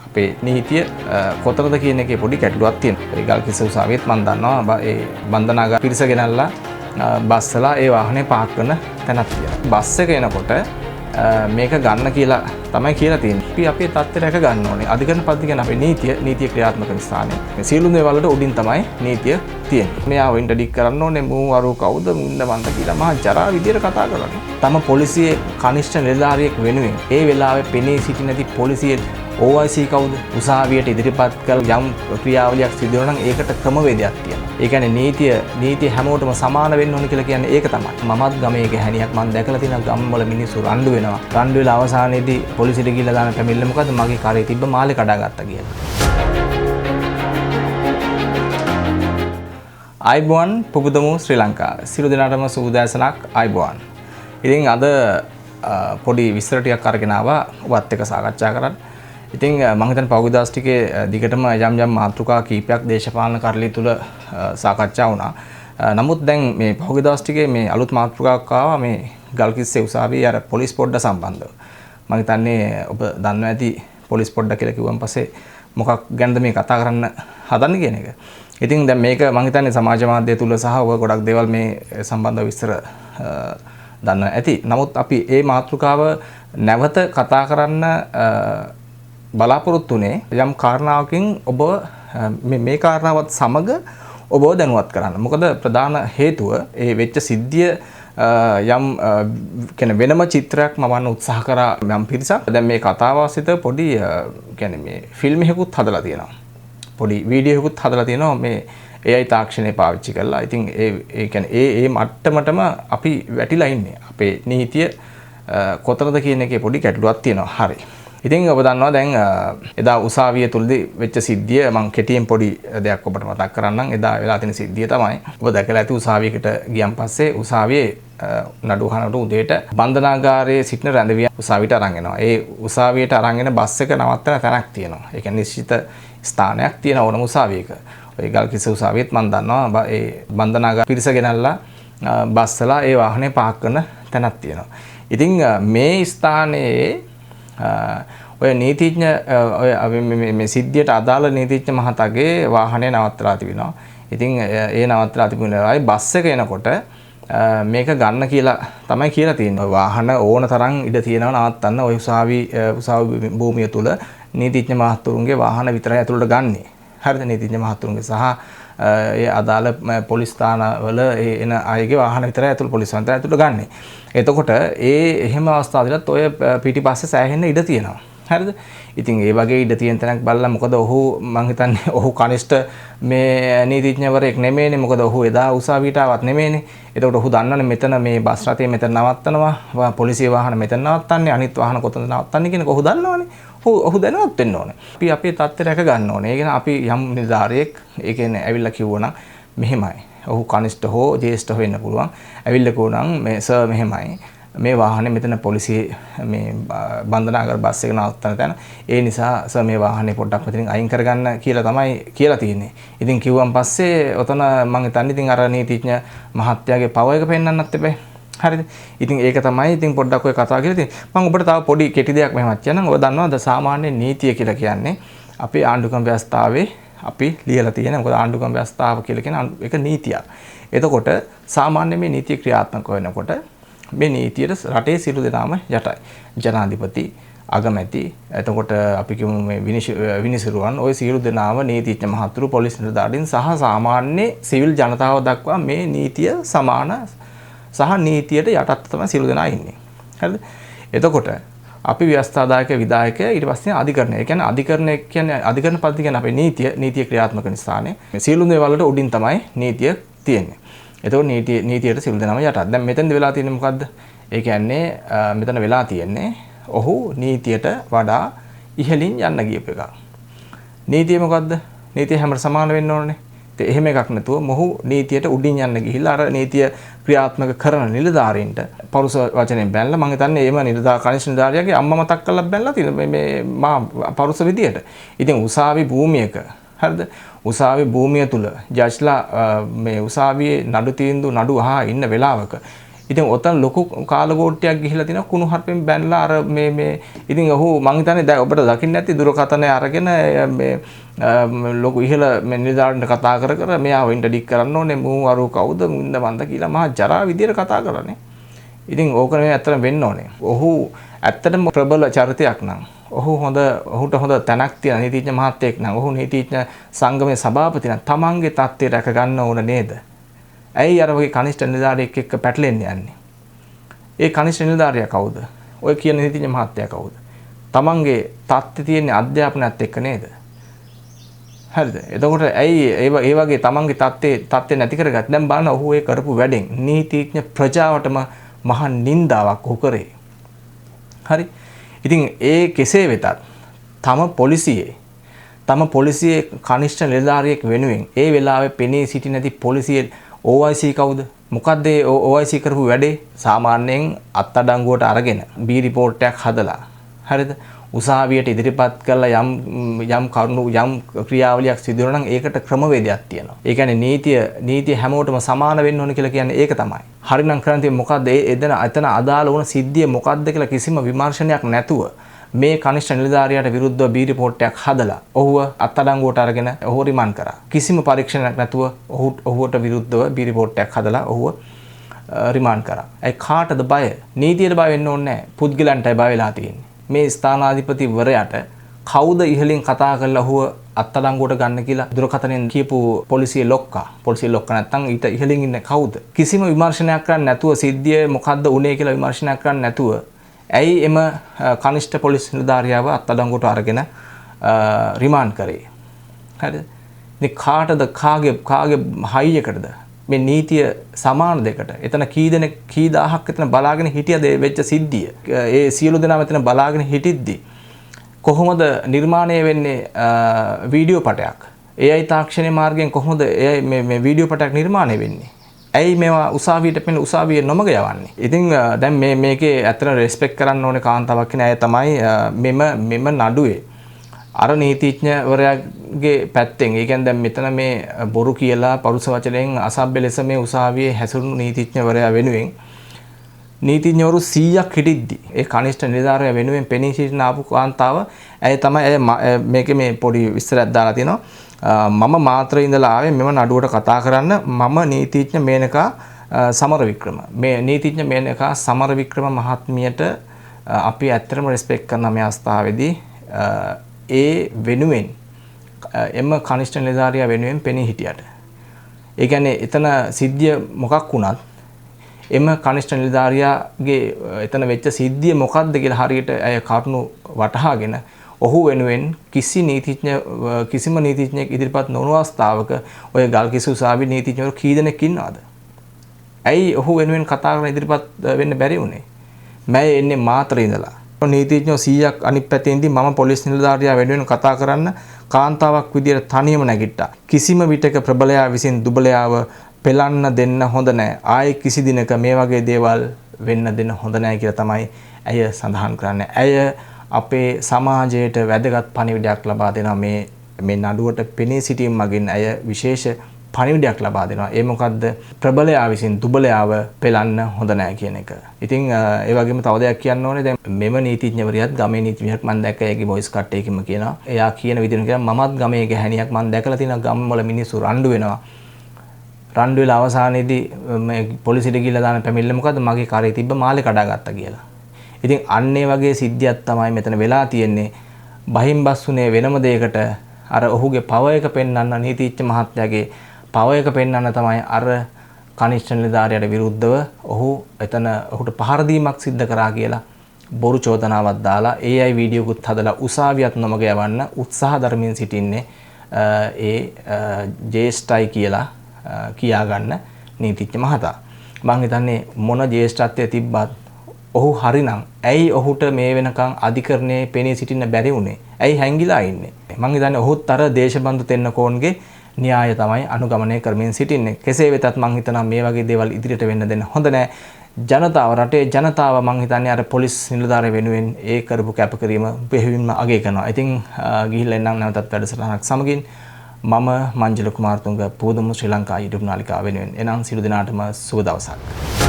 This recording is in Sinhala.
අපේ නීතිය කොතරද කියන එකේ පොඩි ගැටලුවක් තියෙනවා. ඒ ගල්කිස්ස උසාවියේත් මම දන්නවා ඒ බන්ධනාගාර පිරිස ගෙනල්ලා බස්සලා ඒ වාහනේ පාක් කරන තැනක් තියෙනවා. බස් එක එනකොට මේක ගන්න කියලා තමයි කියලා තියෙන්නේ. අපි අපේ තත්ත්වය රැක ගන්න ඕනේ. අධිකරණ පද්ධතිය කියන්නේ අපේ නීතිය ක්‍රියාත්මක වෙන ස්ථානේ. මේ සියලුම දේවල් වලට උඩින් තමයි නීතිය තියෙන්නේ. මෙයාව ඉන්ටර්ඩික් කරන්න ඕනේ මූ අරු කවුද මුන්න මන්ද කියලා මහා ජරා විදියට කතා කරනවා. තම පොලිසියේ කනිෂ්ඨ නිලධාරියෙක් වෙනුවෙන් ඒ වෙලාවේ පෙනී සිටි නැති පොලිසියේ OIC කවුද? උසාවියට ඉදිරිපත් කළ යම් ක්‍රියාවලියක් සිදු වෙනවා නම් ඒකට ක්‍රමවේදයක් තියෙනවා. ඒ කියන්නේ නීතිය හැමෝටම සමාන වෙන්න ඕන කියලා කියන්නේ ඒක තමයි. මමත් ගමේ ගැහණියක් මම දැකලා තියෙනවා ගම්වල මිනිස්සු රණ්ඩු වෙනවා. රණ්ඩු වෙලා අවසානයේදී පොලිසියට ගිහිල්ලා දාන පැමිණිල්ල මොකද්ද? මගේ කරේ තිබ්බ මාලේ කඩාගත්තා කියලා. අයිබෝන් පුබුදමු ශ්‍රී ලංකාව. සියලු දෙනාටම සුබදෑසනක් අයිබෝන්. ඉතින් අද පොඩි විස්තර ටිකක් අරගෙන ආවා ඔබත් එක්ක සාකච්ඡා කරන්න. ඉතින් මම හිතන්නේ පහුගිය දවස් ටිකේ දිගටම යම් මාතෘකා කීපයක් දේශපාලන කරළිය තුල සාකච්ඡා වුණා. නමුත් දැන් මේ පහුගිය දවස් ටිකේ මේ අලුත් මාතෘකාවක් ආවා මේ ගල්කිස්සේ උසාවියේ අර පොලිස් පොඩ්ඩ සම්බන්ධව. මම හිතන්නේ ඔබ දන්නවා ඇති පොලිස් පොඩ්ඩ කියලා කිව්වන් පස්සේ මොකක් ගැනද මේ කතා කරන්න හදන්නේ කියන එක. ඉතින් දැන් මේක මම හිතන්නේ සමාජ මාධ්‍ය තුල සහ ඔබ ගොඩක් දේවල් මේ සම්බන්ධව විස්තර දන්නවා ඇති. නමුත් අපි මේ මාතෘකාව නැවත කතා කරන්න බලාපොරොත්තු වෙන්නේ යම් කාරණාවකින් ඔබ මේ කාරණාවත් සමග ඔබව දැනුවත් කරන්න. මොකද ප්‍රධාන හේතුව ඒ වෙච්ච සිද්ධිය යම් කියන්නේ වෙනම චිත්‍රයක් මවන්න උත්සාහ කරා යම් පිරිසක්. දැන් මේ කතාව ආසිත පොඩි කියන්නේ මේ ෆිල්ම් එකකුත් හදලා තියෙනවා. පොඩි වීඩියෝ එකකුත් හදලා තියෙනවා මේ AI තාක්ෂණය පාවිච්චි කරලා. ඉතින් ඒ කියන්නේ ඒ මට්ටමටම අපි වැටිලා ඉන්නේ. අපේ නීතිය කොතරද කියන එකේ පොඩි ගැටලුවක් තියෙනවා. හරි. ඉතින් ඔබ දන්නවා දැන් එදා උසාවිය තුලදී වෙච්ච සිද්ධිය මම කෙටියෙන් පොඩි දෙයක් ඔබට මතක් කරන්නම්. එදා වෙලා තියෙන සිද්ධිය තමයි ඔබ දැකලා ඇති උසාවියකට ගියන් පස්සේ උසාවියේ නඩු අහනකොට උදේට බන්ධනාගාරයේ සිටින රැඳවියන් උසාවියට අරන් එනවා. ඒ උසාවියට අරන් එන බස් එක නවත්තන තැනක් තියෙනවා. ඒ කියන්නේ නිශ්චිත ස්ථානයක් තියෙන ඕනම උසාවියක. ඔය ගල්කිස්ස උසාවියේත් මම දන්නවා ඒ බන්ධනාගාර පිරිස ගෙනල්ලා බස්සලා ඒ වාහනේ පාක් කරන තැනක් තියෙනවා. ඉතින් මේ ස්ථානයේ ඔය නීතිඥ ඔය මේ සිද්ධියට අදාළ නීතිඥ මහතාගේ වාහනේ නවත්තලා තිබෙනවා. ඉතින් ඒ නවත්තලා තිබුණායි බස් එක එනකොට මේක ගන්න කියලා තමයි කියලා තියෙනවා. වාහන ඕන තරම් ඉඩ තියෙනවා නවත්තන්න. ඔය උසාවි භූමිය තුල නීතිඥ මහතුරුන්ගේ වාහන විතරයි ඇතුළට ගන්නෙ. හරිද? නීතිඥ මහතුරුන්ගේ සහ ඒ අදාළ පොලිස් ස්ථානවල එන අයගේ වාහන විතරයි පොලිස් ස්ථාන විතරයි ඇතුළට ගන්නෙ. එතකොට එහෙම අවස්ථාවලත් ඔය පිටිපස්සේ සෑහෙන්න ඉඩ තියෙනවා. හරිද? ඉතින් ඒ වගේ ඉඩ තියෙන තැනක් බලලා මොකද ඔහු මං හිතන්නේ ඔහු කනිෂ්ඨ මේ නීතිඥවරයෙක් නෙමෙයිනේ. මොකද ඔහු එදා උසාවියට ආවත් නෙමෙයිනේ. එතකොට ඔහු දන්නවනේ මෙතන මේ බස් රථය මෙතන නවත්තනවා. පොලිසිය වාහන මෙතන නවත්තන්නේ. අනිත් වාහන කොතනද නවත්තන්නේ කියන එක ඔහු දන්නවනේ. ඔහු දැනුවත් වෙන්න ඕනේ. අපි අපේ තත්ත්වය රැක ගන්න ඕනේ. ඒ කියන්නේ අපි යම් නිලධාරියෙක් ඒ කියන්නේ ඇවිල්ලා කිව්වනම් මෙහෙමයි. ඔහු කනිෂ්ඨ හෝ ජ්‍යෙෂ්ඨ වෙන්න පුළුවන්. ඇවිල්ලා කිව්වනම් මේ සර් මෙහෙමයි. මේ වාහනේ මෙතන පොලිසිය මේ බන්ධනාගාර බස් එක නවත්තන තැන. ඒ නිසා සර් මේ වාහනේ පොඩ්ඩක් මෙතනින් අයින් කරගන්න කියලා තමයි කියලා තියෙන්නේ. ඉතින් කිව්වන් පස්සේ ඔතන මම හිතන්නේ ඉතින් අර නීතිඥ මහත්තයාගේ පව එක පෙන්වන්නත් එපා. හරිද? ඉතින් ඒක තමයි ඉතින් පොඩ්ඩක් ඔය කතා කරලා තියෙන්නේ. මම ඔබට තව පොඩි කෙටි දෙයක් මෙහෙමත් කියන්නම්. ඔබ දන්නවද සාමාන්‍ය නීතිය කියලා කියන්නේ අපේ ආණ්ඩුක්‍රම ව්‍යවස්ථාවේ අපි ලියලා තියෙන මොකද ආණ්ඩුක්‍රම ව්‍යවස්ථාව කියලා කියන ඒක නීතියක්. එතකොට සාමාන්‍ය මේ නීතිය ක්‍රියාත්මක වෙනකොට මේ නීතියට රටේ සියලු දෙනාම යටයි. ජනාධිපති, අගමැති, එතකොට අපි කියමු මේ විනිසුරුවන් ඔය සියලු දෙනාම නීතිඥ මහතුරු, පොලිස් නිලධාරීන් සහ සාමාන්‍ය සිවිල් ජනතාව දක්වා මේ නීතිය සමාන සහ නීතියට යටත් තමයි සියලු දෙනා ඉන්නේ. හරිද? එතකොට අපි ව්‍යවස්ථාදායක විධායකය ඊට පස්සේ අධිකරණය. ඒ කියන්නේ අධිකරණය කියන්නේ අධිකරණ පද්ධතිය කියන්නේ අපේ නීතිය ක්‍රියාත්මක වෙන ස්ථානේ. මේ සියලු දේවල් වලට උඩින් තමයි නීතිය තියෙන්නේ. එතකොට නීතියට සියලු දෙනාම යටත්. දැන් මෙතෙන්ද වෙලා තියෙන්නේ මොකද්ද? ඒ කියන්නේ මෙතන වෙලා තියෙන්නේ ඔහු නීතියට වඩා ඉහළින් යන්න ගියපු එකක්. නීතිය මොකද්ද? නීතිය හැමෝට සමාන වෙන්න ඕනේ. එහෙම එකක් නැතුව මොහු නීතියට උඩින් යන්න ගිහිල්ලා අර නීතිය ක්‍රියාත්මක කරන නිලධාරීන්ට පරුස වචනෙන් බැලලා මම හිතන්නේ එහෙම කනිෂ්ඨ නිලධාරියාගේ අම්මා මතක් කරලා බැලලා තියෙන මේ මා පරුස විදියට. ඉතින් උසාවි භූමියක හරිද? උසාවි භූමිය තුල ජජ්ලා මේ උසාවියේ නඩු තීන්දුව නඩු අහා ඉන්න වෙලාවක ඉතින් ඔතන ලොකු කාලගෝට්ටයක් ගිහිලා තිනවා කුණු හarpෙන් බැනලා අර මේ ඉතින් ඔහු මං හිතන්නේ දැන් ඔබට දකින්න නැති දුරකථනය අරගෙන මේ ලොකු ඉහළ මේ නිලධාරීන්ට කතා කර කර මෙයාව ඉන්ටර්ඩික් කරන්න ඕනේ මූ අරු කවුද මුන්ද මන්ද කියලා මහා ජරා විදියට කතා කරන්නේ. ඉතින් ඕක නෙවෙයි ඇත්තටම වෙන්න ඕනේ. ඔහු ඇත්තටම ප්‍රබල චරිතයක් නම් ඔහුට හොඳ තැනක් තියෙන නීතිඥ මහත්තයෙක් නම් ඔහු නීතිඥ සංගමේ සභාපති නම් තමන්ගේ තත්ත්වය රැක ගන්න ඕන නේද? ඇයි අර වගේ කනිෂ්ඨ නිලධාරියෙක් එක්ක පැටලෙන්න යන්නේ? ඒ කනිෂ්ඨ නිලධාරියා කවුද? ඔය කියන නීතිඥ මහත්තයා කවුද? තමන්ගේ තත්ත්වය තියෙන අධ්‍යාපනයත් එක්ක නේද? හරිද? එතකොට ඇයි ඒ වගේ තමන්ගේ තත්ත්වය නැති කරගත්ත? දැන් බලන්න ඔහු ඒ කරපු වැඩෙන් නීතිඥ ප්‍රජාවටම මහා නින්දාවක් ඔහු කරේ. හරි? ඉතින් ඒ කෙසේ වෙතත් තම පොලිසියේ කනිෂ්ඨ නිලධාරියෙක් වෙනුවෙන් ඒ වෙලාවේ පෙනී සිටි නැති පොලිසියේ OIC කවුද? මොකද්ද ඒ OIC කරපු වැඩේ? සාමාන්‍යයෙන් අත්අඩංගුවට අරගෙන B report එකක් හදලා හරිද? උසාවියට ඉදිරිපත් කරලා යම් කරුණු යම් ක්‍රියාවලියක් සිදු වෙනවා නම් ඒකට ක්‍රමවේදයක් තියෙනවා. ඒ කියන්නේ නීතිය හැමෝටම සමාන වෙන්න ඕන කියලා කියන්නේ ඒක තමයි. හරිනම් කරන්නේ මොකද්ද? එතන අදාළ වුණ සිද්ධිය මොකද්ද කියලා කිසිම විමර්ශනයක් නැතුව මේ කනිෂ්ඨ නිලධාරියාට විරුද්ධව B report එකක් හදලා ඔහුව අත්අඩංගුවට අරගෙන ඔහුව රිමාන්ඩ් කරා. කිසිම පරීක්ෂණයක් නැතුව ඔහුට විරුද්ධව B report එකක් හදලා ඔහුව රිමාන්ඩ් කරා. ඒ කාටද බය? නීතියට බය වෙන්න ඕනේ නැහැ. පුද්ගලයන්ටයි බය වෙලා තියෙන්නේ. මේ ස්ථානාධිපතිවරයාට කවුද ඉහලින් කතා කරලා ඔහුව අත්අඩංගුවට ගන්න කියලා දුරකථනයෙන් කියපු පොලිසිය ලොක්කා නැත්තම් ඊට ඉහලින් ඉන්නේ කවුද? කිසිම විමර්ශනයක් කරන්නේ නැතුව සිද්ධිය මොකද්ද උනේ කියලා විමර්ශනයක් කරන්නේ නැතුව ඇයි එම කනිෂ්ඨ පොලිස් නිලධාරියාව අත්අඩංගුවට අරගෙන රිමාන්ඩ් කරේ? හරිද? ඉතින් කාටද කාගේ හයියකටද මේ නීතිය සමාන දෙකට? එතන කී දහහක් එතන බලාගෙන හිටියද ඒ වෙච්ච සිද්ධිය? ඒ සියලු දෙනාම එතන බලාගෙන හිටිද්දි කොහොමද නිර්මාණය වෙන්නේ වීඩියෝ පටයක්? AI තාක්ෂණයේ මාර්ගයෙන් කොහොමද මේ වීඩියෝ පටයක් නිර්මාණය වෙන්නේ? ඇයි මේවා උසාවිය නොමග යවන්නේ? ඉතින් දැන් මේකේ ඇත්තට රෙස්පෙක්ට් කරන්න ඕනේ කාන්තාවක් කියන අය තමයි මෙම නඩුවේ අර නීතිඥවරයාගේ පැත්තෙන්. ඒ කියන්නේ දැන් මෙතන මේ බොරු කියලා පරුස වචනයෙන් අසභ්‍ය ලෙස මේ උසාවියේ හැසිරුණු නීතිඥවරයා වෙනුවෙන් නීතිඥවරු 100ක් හිටිද්දි ඒ කනිෂ්ඨ නිලධාරියා වෙනුවෙන් පෙනී සිටින ආපු කාන්තාව ඇය තමයි මේකේ මේ පොඩි විස්තරයක් දාලා තියෙනවා. මම මාත්‍රේ ඉඳලා ආවේ මෙම නඩුවට කතා කරන්න. මම නීතිඥ මේනකා සමරවික්‍රම. මේ නීතිඥ මේනකා සමරවික්‍රම මහත්මියට අපි ඇත්තටම රෙස්පෙක්ට් කරන මේ අවස්ථාවේදී ඒ වෙනුවෙන් එම කනිෂ්ඨ නිලධාරියා වෙනුවෙන් පෙනී හිටියට. ඒ කියන්නේ එතන සිද්ධිය මොකක් වුණත් එම කනිෂ්ඨ නිලධාරියාගේ එතන වෙච්ච සිද්ධිය මොකක්ද කියලා හරියට අය කරුණු වටහාගෙන ඔහු වෙනුවෙන් කිසිම නීතිඥයෙක් ඉදිරිපත් නොවන අවස්ථාවක ඔය ගල්කිස්සු උසාවි නීතිඥවරු කී දෙනෙක් ඉන්නවද? ඇයි ඔහු වෙනුවෙන් කතා කරන ඉදිරිපත් වෙන්න බැරි වුනේ? මම එන්නේ මාත්‍රේ ඉඳලා. නීතිඥයෝ 100ක් අනිත් පැත්තේ ඉඳි මම පොලිස් නිලධාරියා වෙනුවෙන් කතා කරන්න කාන්තාවක් විදියට තනියම නැගිට්ටා. කිසිම විටක ප්‍රබලයා විසින් දුබලයාව පෙලන්න දෙන්න හොඳ නැහැ. ආයේ කිසි දිනක මේ වගේ දේවල් වෙන්න දෙන්න හොඳ නැහැ කියලා තමයි ඇය සඳහන් කරන්නේ. ඇය අපේ සමාජයට වැදගත් පණිවිඩයක් ලබා දෙනවා. මේ නඩුවට පෙනී සිටීම මගින් ඇය විශේෂ පණිවිඩයක් ලබා දෙනවා. ඒ මොකද්ද? ප්‍රබලයා විසින් දුබලයාව පෙලන්න හොඳ නැහැ කියන එක. ඉතින් ඒ වගේම තව දෙයක් කියන්න ඕනේ. දැන් මෙම නීතිඥවරියත් ගමේ නීතිඥයෙක් මම දැක්ක ඒකේ වොයිස් කට් එකකින්ම කියනවා. එයා කියන විදිහට කියනවා මමත් ගමේ ගැහණියක් මම දැකලා තියෙනවා ගම්වල මිනිස්සු රණ්ඩු වෙනවා. රණ්ඩු වෙලා අවසානයේදී මේ පොලිසියට ගිහලා දාන පැමිණිල්ල මොකද්ද? මගේ කරේ තිබ්බ මාලේ කඩාගත්තා කියලා. ඉතින් අන්න ඒ වගේ සිද්ධියක් තමයි මෙතන වෙලා තියෙන්නේ. බහිම්බස්සුනේ වෙනම දෙයකට අර ඔහුගේ පව එක පෙන්වන්න නීතිඥ මහත්තයාගේ පව එක පෙන්වන්න තමයි අර කනිෂ්ඨ නිලධාරියාට විරුද්ධව ඔහුට පහර දීමක් සිද්ධ කරා කියලා බොරු චෝදනාවක් දාලා AI වීඩියෝකුත් හදලා උසාවියත් නොමග යවන්න උත්සාහ දරමින් සිටින්නේ ඒ ජේෂ්ඨයි කියලා කියා ගන්න නීතිඥ මහතා. මම හිතන්නේ මොන ජේෂ්ඨත්වයේ තිබ්බත් ඔහු හරිනම් ඇයි ඔහුට මේ වෙනකන් අධිකරණයේ පෙනී සිටින්න බැරි වුනේ? ඇයි හැංගිලා ඉන්නේ? මම හිතන්නේ ඔහුත් අර දේශබන්දු තෙන්නකෝන්ගේ න්‍යාය තමයි අනුගමනය කරමින් සිටින්නේ. කෙසේ වෙතත් මම හිතනවා මේ වගේ දේවල් ඉදිරියට වෙන්න දෙන්න හොඳ නැහැ. රටේ ජනතාව මම හිතන්නේ අර පොලිස් නිලධාරිය වෙනුවෙන් ඒ කරපු කැපකිරීම බෙහෙවින්ම අගය කරනවා. ඉතින් ගිහිල්ලා එන්නම් නැවතත් වැඩසටහනක් සමගින් මම මංජල කුමාරතුංග පුදුම ශ්‍රී ලංකා YouTube නාලිකාව වෙනුවෙන් එනම් සියලු දෙනාටම සුබ දවසක්.